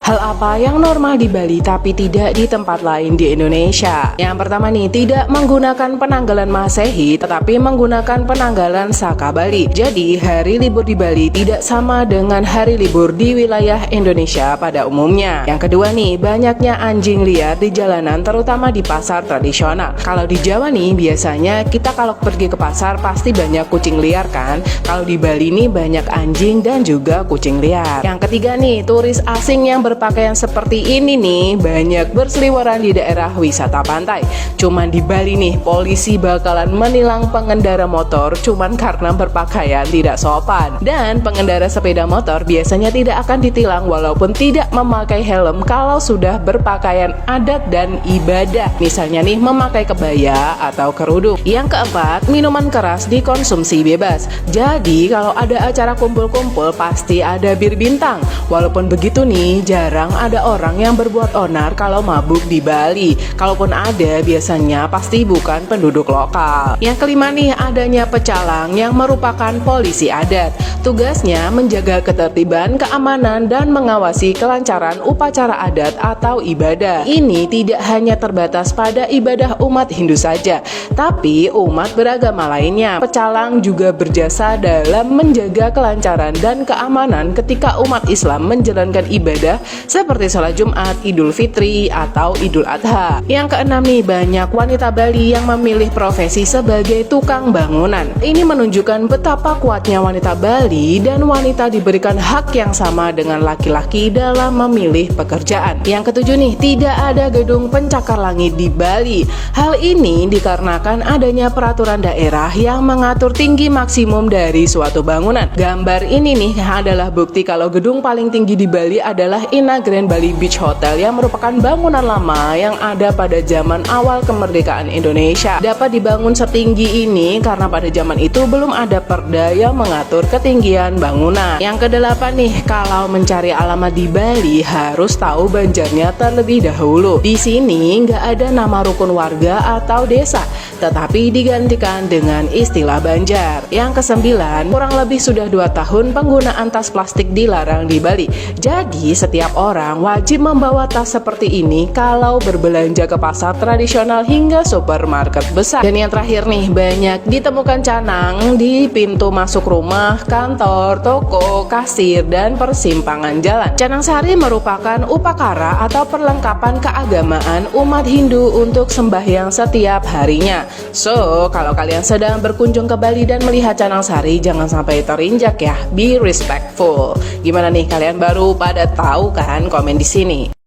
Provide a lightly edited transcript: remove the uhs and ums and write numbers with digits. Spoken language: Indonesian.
Hal apa yang normal di Bali tapi tidak di tempat lain di Indonesia? Yang pertama nih, tidak menggunakan penanggalan Masehi tetapi menggunakan penanggalan Saka Bali. Jadi hari libur di Bali tidak sama dengan hari libur di wilayah Indonesia pada umumnya. Yang kedua nih, banyaknya anjing liar di jalanan terutama di pasar tradisional. Kalau di Jawa nih biasanya kita kalau pergi ke pasar pasti banyak kucing liar kan. Kalau di Bali nih banyak anjing dan juga kucing liar. Yang ketiga nih, turis asing yang berpakaian seperti ini nih banyak berseliweran di daerah wisata pantai. Cuman di Bali nih polisi bakalan menilang pengendara motor cuman karena berpakaian tidak sopan. Dan pengendara sepeda motor biasanya tidak akan ditilang walaupun tidak memakai helm kalau sudah berpakaian adat dan ibadah. Misalnya nih memakai kebaya atau kerudung. Yang keempat, minuman keras dikonsumsi bebas. Jadi kalau ada acara kumpul-kumpul pasti ada bir bintang. Walaupun begitu nih jarang ada orang yang berbuat onar kalau mabuk di Bali. Kalaupun ada biasanya pasti bukan penduduk lokal. Yang kelima nih, adanya pecalang yang merupakan polisi adat. Tugasnya menjaga ketertiban, keamanan, dan mengawasi kelancaran upacara adat atau ibadah. Ini tidak hanya terbatas pada ibadah umat Hindu saja, tapi umat beragama lainnya. Pecalang juga berjasa dalam menjaga kelancaran dan keamanan ketika umat Islam menjalankan ibadah seperti sholat Jumat, Idul Fitri, atau Idul Adha. Yang keenam nih, banyak wanita Bali yang memilih profesi sebagai tukang bangunan. Ini menunjukkan betapa kuatnya wanita Bali dan wanita diberikan hak yang sama dengan laki-laki dalam memilih pekerjaan. Yang ketujuh nih, tidak ada gedung pencakar langit di Bali. Hal ini dikarenakan adanya peraturan daerah yang mengatur tinggi maksimum dari suatu bangunan. Gambar ini nih adalah bukti kalau gedung paling tinggi di Bali adalah Ina Grand Bali Beach Hotel yang merupakan bangunan lama yang ada pada zaman awal kemerdekaan Indonesia. Dapat dibangun setinggi ini karena pada zaman itu belum ada perda yang mengatur ketinggian bangunan. Yang kedelapan nih, kalau mencari alamat di Bali harus tahu Banjarnya terlebih dahulu. Di sini nggak ada nama rukun warga atau desa, tetapi digantikan dengan istilah Banjar. Yang kesembilan, kurang lebih sudah 2 tahun penggunaan tas plastik dilarang di Bali. Jadi setiap orang wajib membawa tas seperti ini kalau berbelanja ke pasar tradisional hingga supermarket besar. Dan yang terakhir nih, banyak ditemukan canang di pintu masuk rumah, kantor, toko, kasir, dan persimpangan jalan. Canang sari merupakan upakara atau perlengkapan keagamaan umat Hindu untuk sembahyang setiap harinya. So, kalau kalian sedang berkunjung ke Bali dan melihat canang sari, jangan sampai terinjak ya. Be respectful. Gimana nih, kalian baru pada tahu kan? Komen di sini.